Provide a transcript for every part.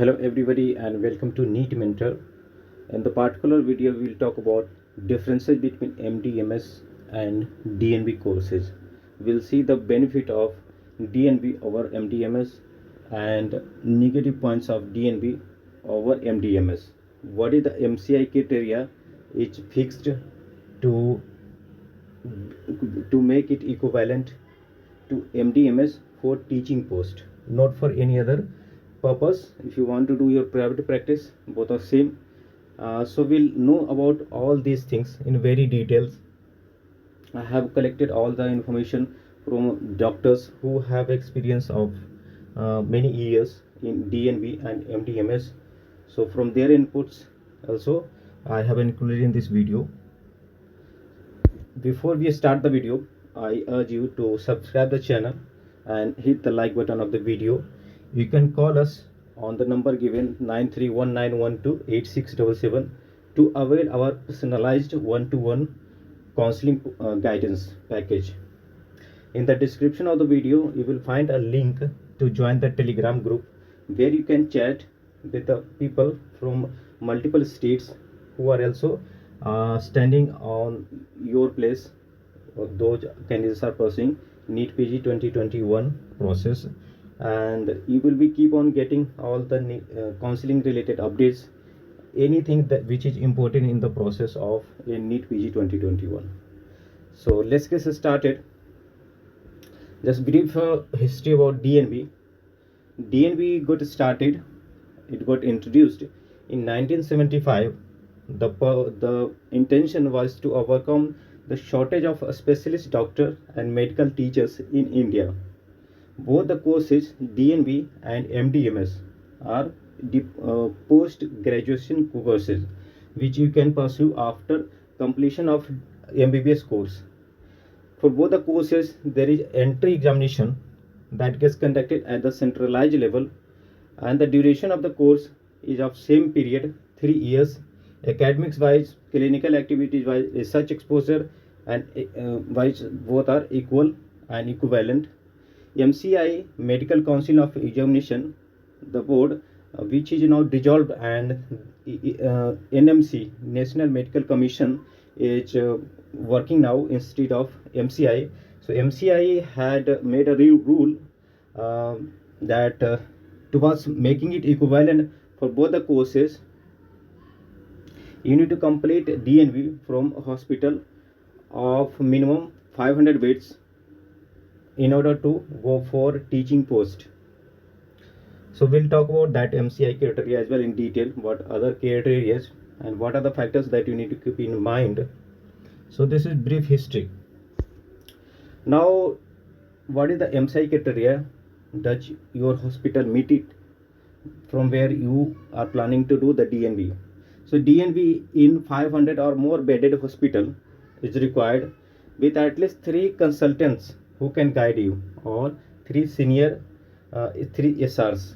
Hello everybody and welcome to NEET Mentor. In the particular video we will talk about differences between MDMS and DNB courses. We'll see the benefit of DNB over MDMS and negative points of DNB over MDMS. What is the MCI criteria? It's fixed to make it equivalent to MDMS for teaching post, not for any other purpose. If you want to do your private practice, both are same. So we'll know about all these things in very details. I have collected all the information from doctors who have experience of many years in DNB and MDMS. So from their inputs also I have included in this video. Before we start the video, I urge you to subscribe the channel and hit the like button of the video. You can call us on the number given 9319128677 to avail our personalized one-to-one counseling guidance package. In the description of the video, you will find a link to join the Telegram group where you can chat with the people from multiple states who are also standing on your place. Those candidates are pursuing NEET PG 2021 process, and you will be keep on getting all the counseling related updates, anything that which is important in the process of a NEET PG 2021. So let's get started. Just brief history about DNB. DNB got started, it got introduced in 1975. The intention was to overcome the shortage of specialist doctor and medical teachers in India. Both the courses DNB and MDMS are post-graduation courses which you can pursue after completion of MBBS course. For both the courses, there is entry examination that gets conducted at the centralized level, and the duration of the course is of same period, 3 years. Academics wise, clinical activities wise, research exposure and wise, both are equal and equivalent. MCI, Medical Council of Examination, the board which is now dissolved, and NMC, National Medical Commission, is working now instead of MCI. So MCI had made a rule that towards making it equivalent for both the courses, you need to complete DNB from a hospital of minimum 500 beds in order to go for teaching post. So we'll talk about that MCI criteria as well in detail, what other criteria and what are the factors that you need to keep in mind. So this is brief history. Now, what is the MCI criteria? Does your hospital meet it from where you are planning to do the DNB? So DNB in 500 or more bedded hospital is required with at least 3 consultants who can guide you, or 3 senior 3 SRs.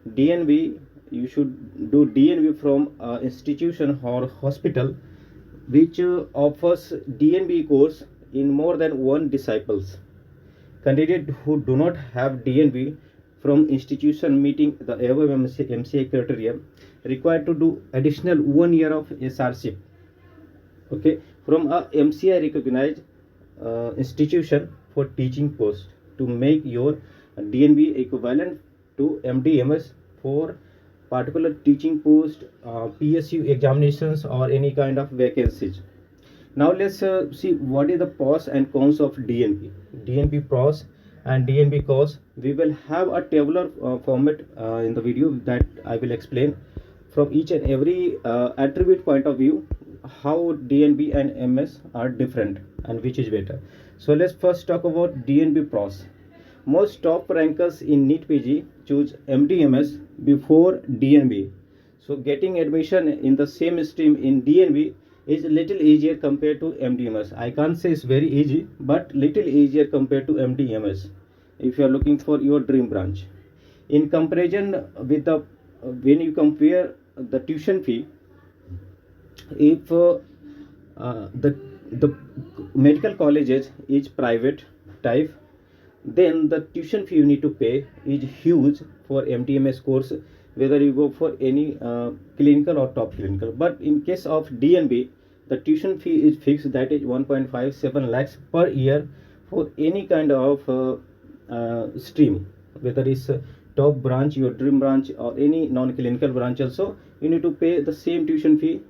DNB, you should do DNB from institution or hospital which offers DNB course in more than 1 disciples. Candidates who do not have DNB from institution meeting the above MCI criteria required to do additional 1 year of SRship, okay, from a MCI recognized institution for teaching post to make your DNB equivalent to MDMS for particular teaching post, PSU examinations or any kind of vacancies. Now let's see what is the pros and cons of DNB pros and DNB cons. We will have a tabular format in the video that I will explain from each and every attribute point of view how DNB and MS are different and which is better. So let's first talk about DNB pros. Most top rankers in NEET PG choose MDMS before DNB. So getting admission in the same stream in DNB is a little easier compared to MDMS. I can't say it's very easy, but little easier compared to MDMS if you are looking for your dream branch. In comparison with the when you compare the tuition fee, if the medical colleges is private type, then the tuition fee you need to pay is huge for MDMS course, whether you go for any clinical or top clinical. But in case of DNB, the tuition fee is fixed, that is 1.57 lakhs per year for any kind of stream, whether it's top branch, your dream branch, or any non-clinical branch also. You need to pay the same tuition fee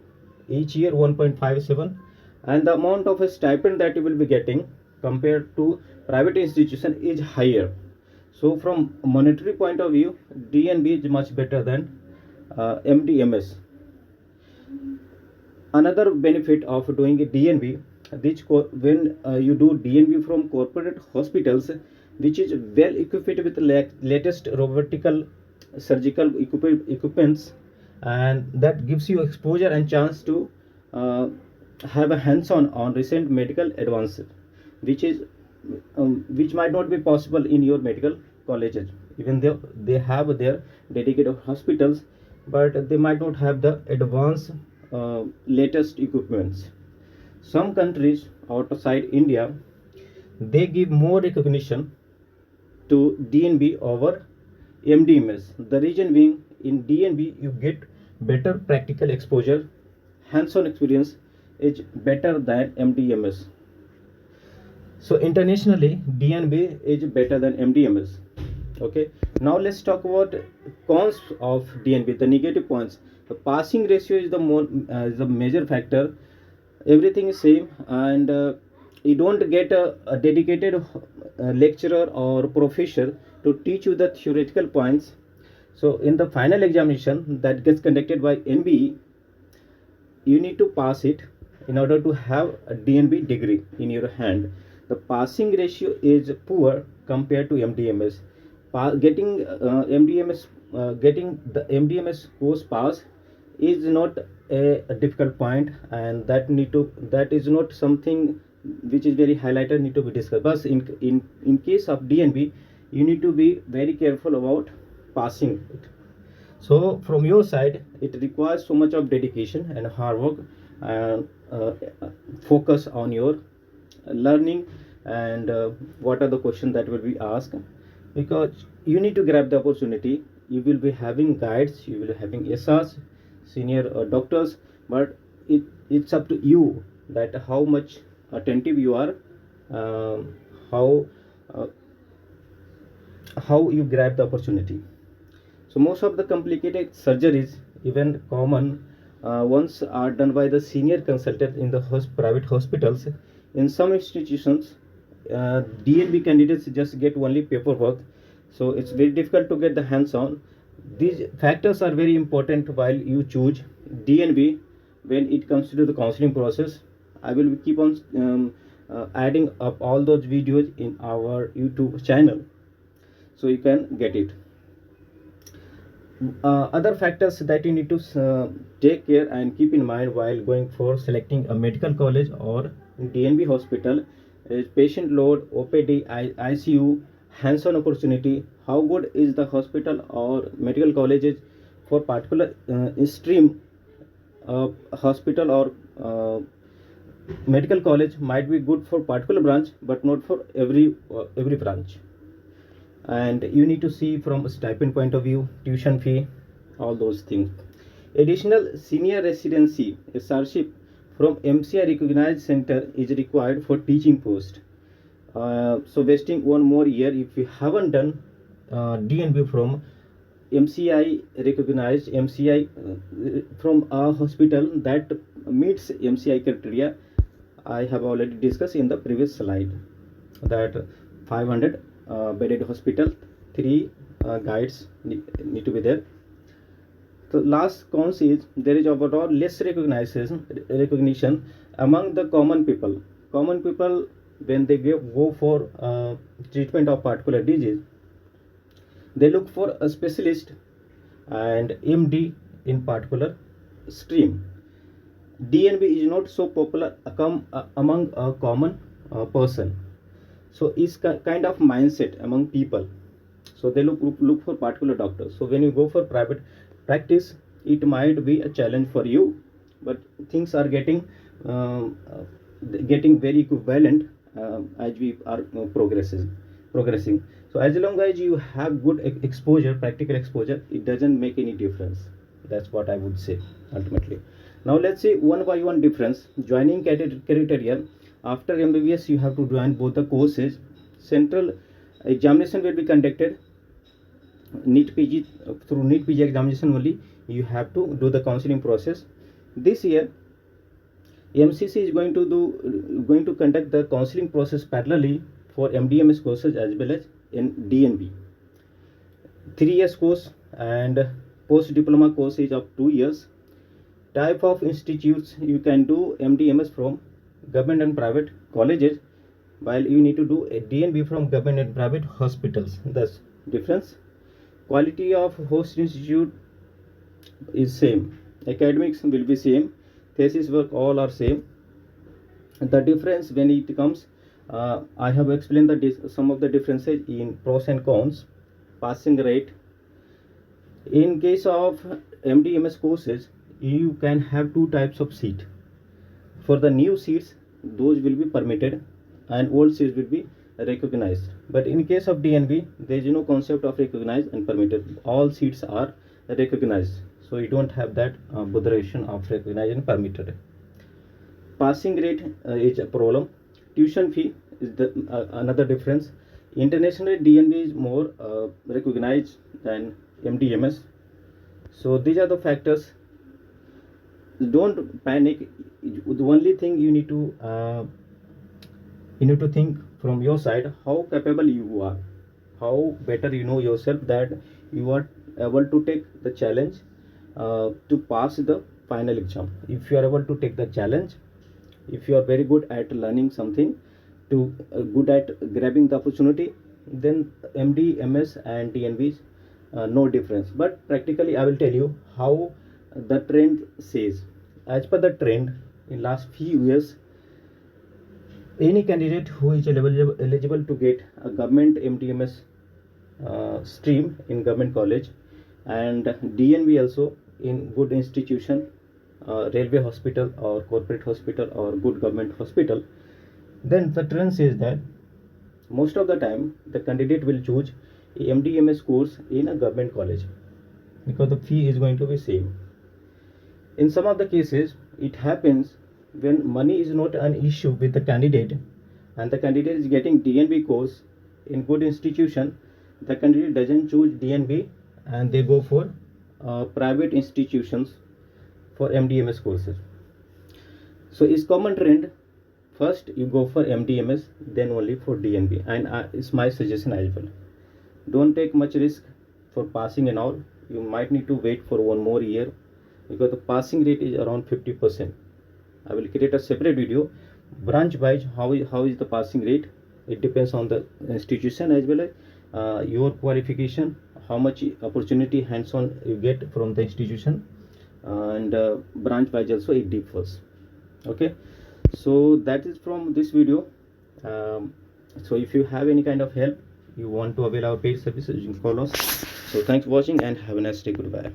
each year, 1.57. And the amount of a stipend that you will be getting compared to private institution is higher. So from monetary point of view, DNB is much better than MDMS. Another benefit of doing a DNB, when you do DNB from corporate hospitals, which is well equipped with the latest robotical surgical equipments, and that gives you exposure and chance to uh, have a hands-on on recent medical advances, which is which might not be possible in your medical colleges. Even though they have their dedicated hospitals, but they might not have the advanced latest equipments. Some countries outside India, they give more recognition to DNB over MDMS. The reason being, in DNB you get better practical exposure, hands-on experience is better than MDMS. So internationally, DNB is better than MDMS. Okay. Now let's talk about cons of DNB, the negative points. The passing ratio is the major factor. Everything is same, and you don't get a dedicated lecturer or professor to teach you the theoretical points. So in the final examination that gets conducted by NBE, you need to pass it in order to have a DNB degree in your hand. The passing ratio is poor compared to MDMS. Getting the MDMS course pass is not a difficult point, and that is not something which is very highlighted, need to be discussed. But in case of DNB, you need to be very careful about passing it. So from your side, it requires so much of dedication and hard work, and focus on your learning, and what are the questions that will be asked, because you need to grab the opportunity. You will be having guides, you will be having SRs, senior doctors, but it's up to you that how much attentive you are, um, how uh, how you grab the opportunity. So most of the complicated surgeries, even common ones, are done by the senior consultant in the private hospitals. In some institutions, DNB candidates just get only paperwork, so it's very difficult to get the hands-on. These factors are very important while you choose DNB. When it comes to the counseling process, I will keep on adding up all those videos in our YouTube channel, so you can get it. Other factors that you need to take care and keep in mind while going for selecting a medical college or DNB hospital is patient load, OPD, ICU, hands-on opportunity. How good is the hospital or medical colleges for particular stream? Hospital or medical college might be good for particular branch, but not for every branch. And you need to see from a stipend point of view, tuition fee, all those things. Additional senior residency SRship from MCI recognized center is required for teaching post. So wasting one more year if you haven't done DNB from MCI recognized, MCI from a hospital that meets MCI criteria. I have already discussed in the previous slide that 500 bedded hospital, 3 guides need to be there. So last cons is there is overall less recognition among the common people. Common people, when they go for treatment of particular disease, they look for a specialist and MD in particular stream. DNB is not so popular among a common person. So it's kind of mindset among people. So they look for particular doctors. So when you go for private practice, it might be a challenge for you, but things are getting very equivalent as we are progressing. progressing. So as long as you have good exposure, practical exposure, it doesn't make any difference. That's what I would say ultimately. Now let's see one by one difference. Joining criteria: after MBBS you have to join both the courses. Central examination will be conducted. NEET PG, through NEET PG examination only you have to do the counseling process. This year MCC is going to conduct the counseling process parallelly for MDMS courses as well as in DNB. 3 years course and post diploma course is of 2 years. Type of institutes you can do MDMS from: government and private colleges, while you need to do a DNB from government and private hospitals. Thus difference. Quality of host institute is same. Academics will be same. Thesis work all are same. The difference when it comes, I have explained some of the differences in pros and cons. Passing rate: in case of MDMS courses you can have two types of seat. For the new seats, those will be permitted and old seats will be recognized. But in case of DNB, there is no concept of recognized and permitted. All seats are recognized, so you don't have that botheration of recognized and permitted. Passing rate is a problem. Tuition fee is the another difference. Internationally DNB is more recognized than MDMS. So these are the factors. Don't panic. The only thing you need to think from your side how capable you are, how better you know yourself, that you are able to take the challenge to pass the final exam. If you are able to take the challenge, if you are very good at learning something, to good at grabbing the opportunity, then MD, MS and TNBs, no difference. But practically I will tell you how the trend says. As per the trend in last few years, any candidate who is eligible to get a government MDMS stream in government college and DNB also in good institution, railway hospital or corporate hospital or good government hospital, then the trend says that most of the time the candidate will choose a MDMS course in a government college because the fee is going to be same. In some of the cases it happens when money is not an issue with the candidate and the candidate is getting DNB course in good institution, the candidate doesn't choose DNB and they go for private institutions for MDMS courses. So it's common trend, first you go for MDMS then only for DNB, and it's my suggestion as well. Don't take much risk for passing and all. You might need to wait for one more year because the passing rate is around 50%. I will create a separate video branch wise how is the passing rate. It depends on the institution as well as your qualification, how much opportunity hands-on you get from the institution, and branch wise also it differs. Okay, so that is from this video. So if you have any kind of help, you want to avail our paid services, you can call us. So thanks for watching and have a nice day. Goodbye.